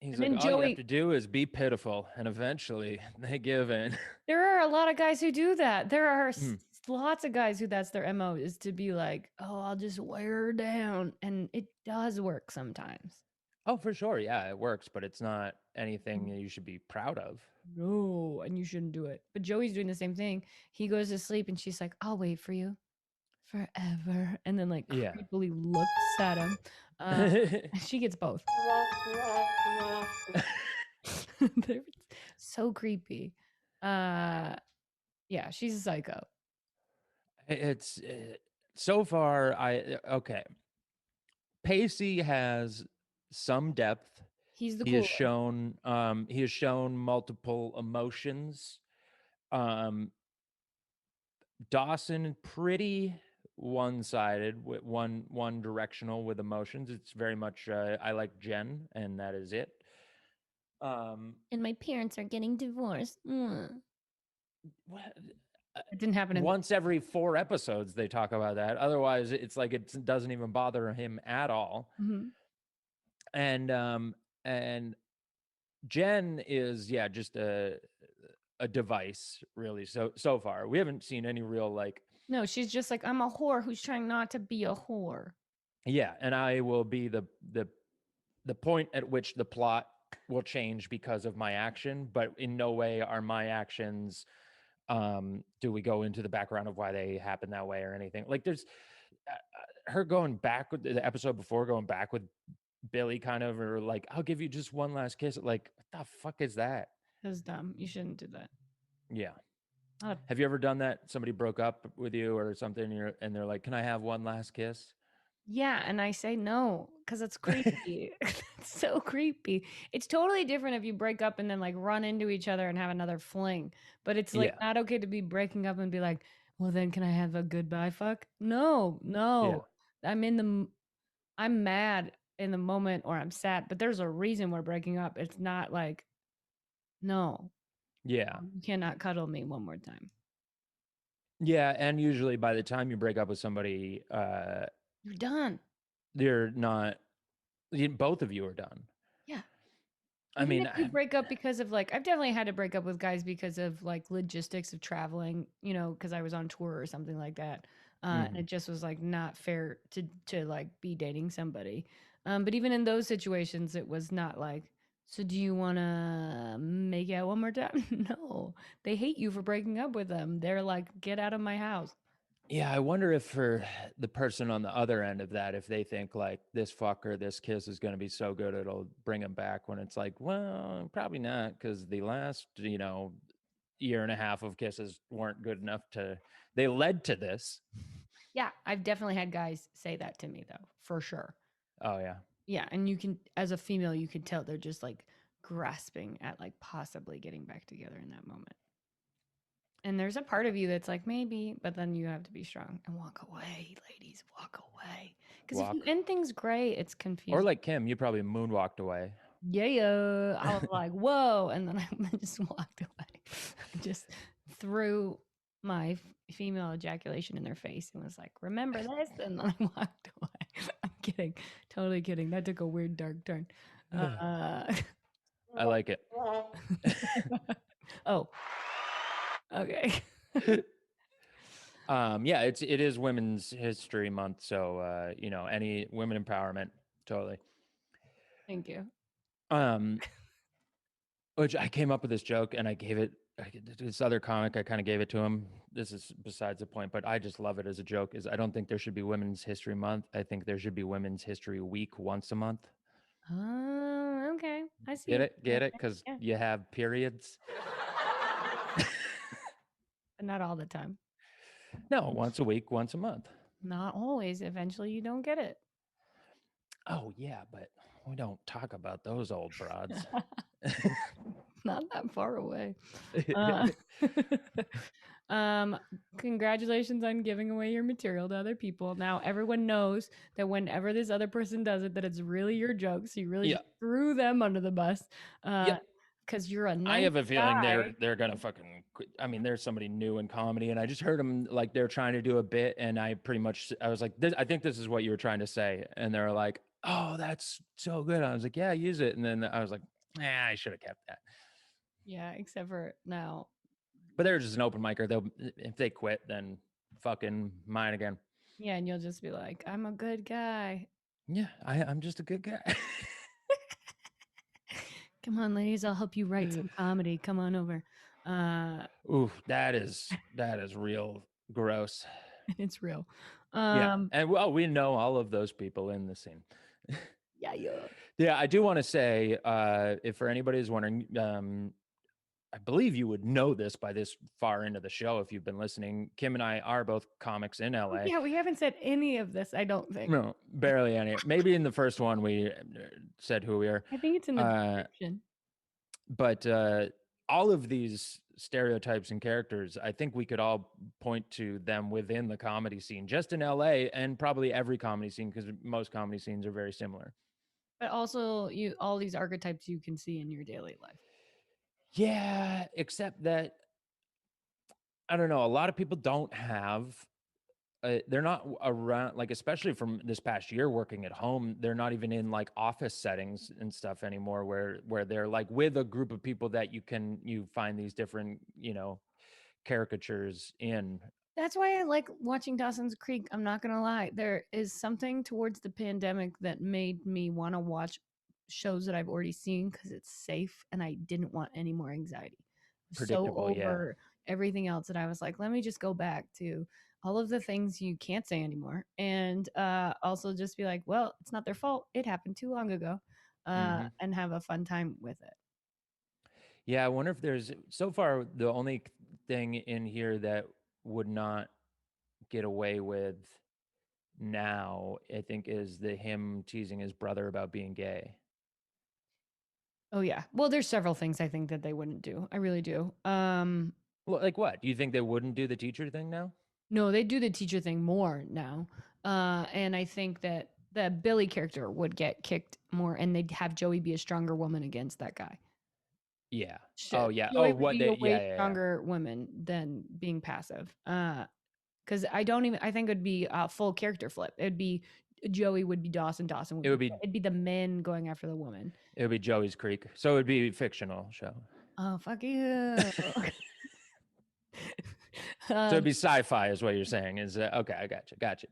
he's And like, then all you have Joey, to do is be pitiful, and eventually they give in. there are a lot of guys who do that. There are Mm. lots of guys who that's their MO is to be like, oh, I'll just wear her down. And it does work sometimes. Oh, for sure. Yeah, it works, but it's not anything you should be proud of. No, and you shouldn't do it. But Joey's doing the same thing. He goes to sleep and she's like, I'll wait for you forever. And then like Yeah. creepily looks at him. She gets both. They're so creepy. Yeah, she's a psycho. It's so far okay. Pacey has some depth. He's the He has coolest. shown multiple emotions. Um Dawson pretty one-sided, with one directional with emotions. It's very much I like Jen and that is it. And my parents are getting divorced. What, It didn't happen in the. once every 4 episodes they talk about that. Otherwise it's like it doesn't even bother him at all. Mhm. And Jen is just a device, really. So far we haven't seen any real like, No, she's just like, I'm a whore who's trying not to be a whore. and I will be the point at which the plot will change because of my action, but in no way are my actions do we go into the background of why they happen that way or anything. Like there's her going back with the episode before, going back with Billy kind of, or like, I'll give you just one last kiss. Like, what the fuck is that? That's dumb. You shouldn't do that. Yeah. Not a. Have you ever done that? Somebody broke up with you or something, and they're like, "Can I have one last kiss?" Yeah, and I say no because it's creepy. It's so creepy. It's totally different if you break up and then like run into each other and have another fling. But it's like Yeah. not okay to be breaking up and be like, well, then can I have a goodbye fuck? No, Yeah. no. I'm in the. I'm mad in the moment or I'm sad, but there's a reason we're breaking up. It's not like, no, Yeah. you cannot cuddle me one more time. Yeah. And usually by the time you break up with somebody, You're done. they're not, both of you are done. Yeah. I Even mean, if you break up because of like, I've definitely had to break up with guys because of like logistics of traveling, because I was on tour or something like that. And mhm. it just was like not fair to like be dating somebody. But even in those situations, it was not like, so do you want to make out one more time? No, they hate you for breaking up with them. They're like, get out of my house. Yeah, I wonder if for the person on the other end of that, if they think like this fucker, this kiss is going to be so good it'll bring them back, when it's like, well, probably not, because the last, year and a half of kisses weren't good enough to, they led to this. Yeah, I've definitely had guys say that to me though, for sure. Oh yeah. Yeah, and you can, as a female, you can tell they're just like grasping at like possibly getting back together in that moment. And there's a part of you that's like maybe, but then you have to be strong and walk away, ladies, walk away. Because if you Walk. end things gray, it's Or confusing. like Kim, you probably moonwalked away. Yeah, yeah. I was like, whoa, and then I just walked away. I just threw my female ejaculation in their face and was like, remember this? And then I walked away. I'm kidding, totally kidding. That took a weird dark turn. Uh, I like it. oh, okay. Yeah, it is Women's History Month, so any women empowerment, totally. Thank you. Um, which I came up with this joke and I gave it this other comic. I kind of gave it to him. This is besides the point, but I just love it as a joke. Is I don't think there should be Women's History Month. I think there should be Women's History Week once a month. Oh, okay. I see Get what it? you're Get saying it? there. Because Yeah, you have periods. but not all the time. No, once a week, once a month. Not always. Eventually, you don't get it. Oh yeah, but we don't talk about those old broads. Not that far away. Uh, um, Congratulations on giving away your material to other people. Now everyone knows that whenever this other person does it, that it's really your joke. So you really Yeah. just threw them under the bus. Yep. Because you're a I nice have a feeling guy. they're gonna fucking quit. I mean, there's somebody new in comedy, and I just heard them like they're trying to do a bit, and I was like, I think this is what you were trying to say, and they're like, oh, that's so good. I was like, yeah, use it, and then I was like, I should have kept that. Yeah, except for now. But they're just an open micer. They'll if they quit, then fucking mine again. Yeah, and you'll just be like, I'm a good guy. Yeah, I'm just a good guy. Come on, ladies, I'll help you write some comedy. Come on over. Ooh, that is real gross. It's real. Yeah, Um, and well, we know all of those people in the scene. yeah, yeah. Yeah, I do want to say, if for anybody who's wondering, I believe you would know this by this far into the show if you've been listening. Kim and I are both comics in Oh, LA. yeah, we haven't said any of this, I don't think. No, barely any. Maybe in the first one we said who we are. I think it's in the Uh, description. but all of these stereotypes and characters, I think we could all point to them within the comedy scene, just in LA and probably every comedy scene, because most comedy scenes are very similar. But also, all these archetypes you can see in your daily life. Yeah, except that I don't know. A lot of people don't have. They're not around, like, especially from this past year working at home. They're not even in like office settings and stuff anymore, where they're like with a group of people that you find these different caricatures in. That's why I like watching Dawson's Creek. I'm not gonna lie. There is something towards the pandemic that made me want to watch shows that I've already seen because it's safe and I didn't want any more anxiety. So Predictable, yeah. over everything else that I was like, let me just go back to all of the things you can't say anymore, and also just be like, well, it's not their fault. It happened too long ago, Hmm. and have a fun time with it. Yeah, I wonder if there's so far the only thing in here that would not get away with now, I think, is the him teasing his brother about being gay. Oh yeah. Well, there's several things I think that they wouldn't do. I really do. Well, like what? Do you think they wouldn't do the teacher thing now? No, they do the teacher thing more now. And I think that the Billy character would get kicked more and they'd have Joey be a stronger woman against that guy. Yeah. Oh, yeah. Oh, Joey would what be a they way yeah, yeah, yeah. stronger woman than being passive. Because I think it'd be a full character flip. It'd be Joey would be Dawson, Dawson would It would be, be it'd be the men going after the woman. Joey's Creek. So it would be a fictional show. Oh, fuck you. So it'd um, be sci-fi is what you're saying. Is okay, I got you.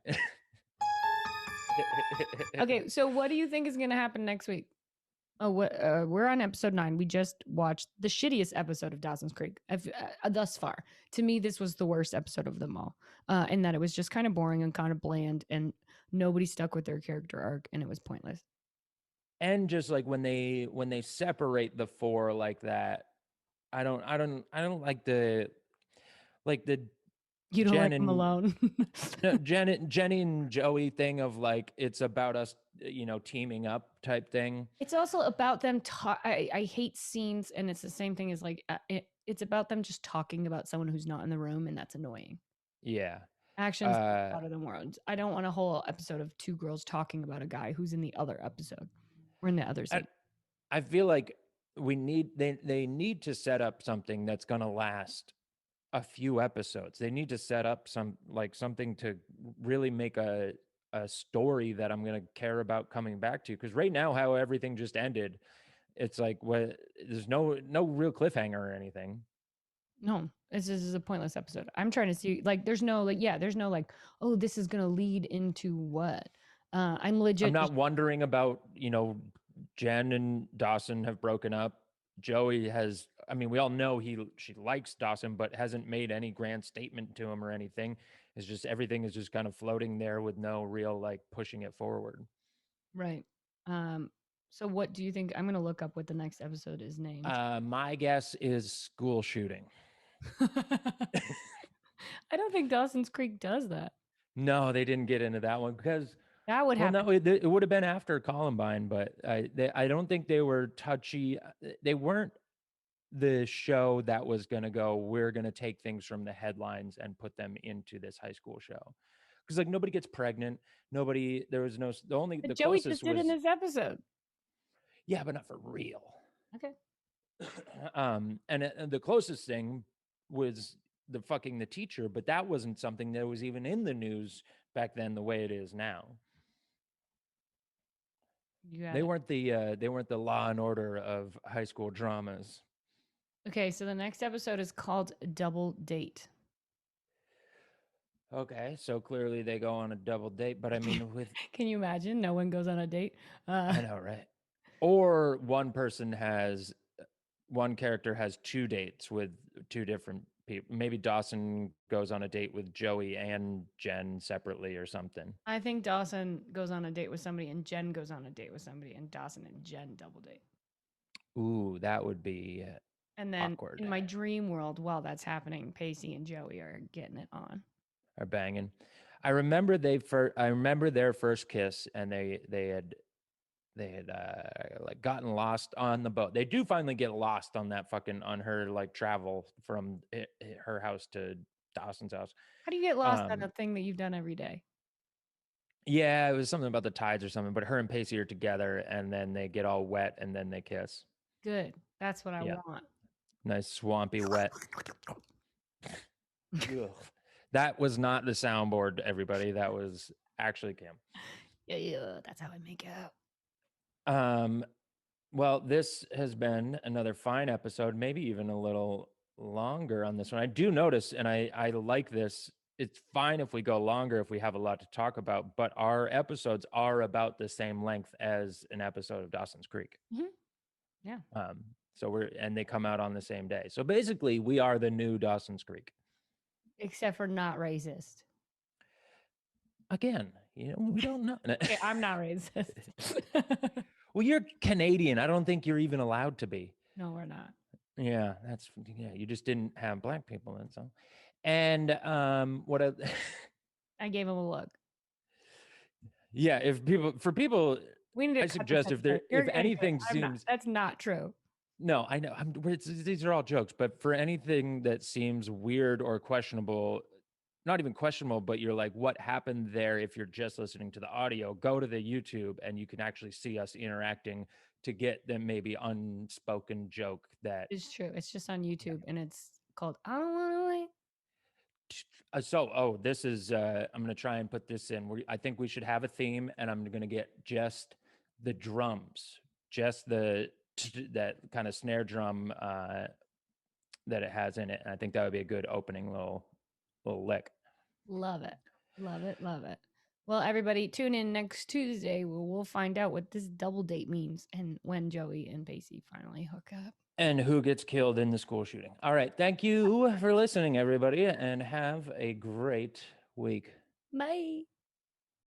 okay, so what do you think is going to happen next week? Oh, we're on episode 9. We just watched the shittiest episode of Dawson's Creek thus far. To me, this was the worst episode of them all, in that it was just kind of boring and kind of bland, and nobody stuck with their character arc, and it was pointless. And just like when they separate the four like that, I don't like the You don't Jen like them and alone. no, Jenny and Joey thing of like it's about us, teaming up type thing. It's also about them. I hate scenes, and it's the same thing as like it's about them just talking about someone who's not in the room, and that's annoying. Yeah. Actions speak Uh louder than words. I don't want a whole episode of two girls talking about a guy who's in the other episode or in the other I, scene. I feel like they need to set up something that's going to last a few episodes. They need to set up something to really make a story that I'm going to care about coming back to, because right now how everything just ended, it's like what there's no real cliffhanger or anything. No, this is a pointless episode. I'm trying to see like there's no like yeah, there's no like oh this is gonna lead into what. I'm I'm legit not just wondering about, Jen and Dawson have broken up. Joey has, I mean, we all know she likes Dawson, but hasn't made any grand statement to him or anything. It's just everything is just kind of floating there with no real like pushing it forward. right. Um, so what do you think? I'm gonna look up what the next episode is named. My guess is school shooting. I don't think Dawson's Creek does that. No, they didn't get into that one because, That would well, happen. no, it would have been after Columbine, but I don't think they were touchy. They weren't the show that was going to go, we're going to take things from the headlines and put them into this high school show. Because like nobody gets pregnant. Nobody, there was no, But the Joey closest just did in was, this episode. yeah, but not for real. Okay. And the closest thing was the teacher, but that wasn't something that was even in the news back then the way it is now. You got They it. weren't the Law and Order of high school dramas. Okay, so the next episode is called Double Date. Okay, so clearly they go on a double date, but I mean with Can you imagine? No one goes on a date. I know, right? Or one character has 2 dates with 2 different people. Maybe Dawson goes on a date with Joey and Jen separately or something. I think Dawson goes on a date with somebody and Jen goes on a date with somebody and Dawson and Jen double date. Ooh, that would be And then awkward in my dream world, while that's happening, Pacey and Joey are getting it on. or banging. I remember their first kiss, and they had like gotten lost on the boat. They do finally get lost on that fucking on her like travel from her house to Dawson's house. How do you get lost on Um, a thing that you've done every day? yeah, it was something about the tides or something. But her and Pacey are together, and then they get all wet, and then they kiss. Good. That's what I Yeah, want. nice swampy wet. Ugh. That was not the soundboard, everybody. That was actually Kim. Yeah, that's how I make out. Um, well, this has been another fine episode, maybe even a little longer on this one. I do notice, and I like this. It's fine if we go longer if we have a lot to talk about, but our episodes are about the same length as an episode of Dawson's Creek. Mhm. Yeah. And they come out on the same day. So basically, we are the new Dawson's Creek. Except for not racist. Again, we don't know. Okay, I'm not racist. Well, you're Canadian. I don't think you're even allowed to be. No, we're not. Yeah, you just didn't have black people in so. And what a I gave him a look. yeah, for people We need to I cut this suggest episode. if Anyway, anything I'm not. seems That's not true. no, I know these are all jokes, but for anything that seems weird or questionable, not even questionable, but you're like, what happened there? If you're just listening to the audio, go to the YouTube and you can actually see us interacting to get the maybe unspoken joke that. It's true. It's just on YouTube and it's called I Don't Wanna Wait. This is I'm going to try and put this in. I think we should have a theme, and I'm going to get just the drums, just that kind of snare drum that it has in it, and I think that would be a good opening little lick. Love it. Love it. Love it. Well, everybody, tune in next Tuesday where we'll find out what this double date means and when Joey and Pacey finally hook up. And who gets killed in the school shooting. All right. Thank you for listening, everybody, and have a great week. Bye.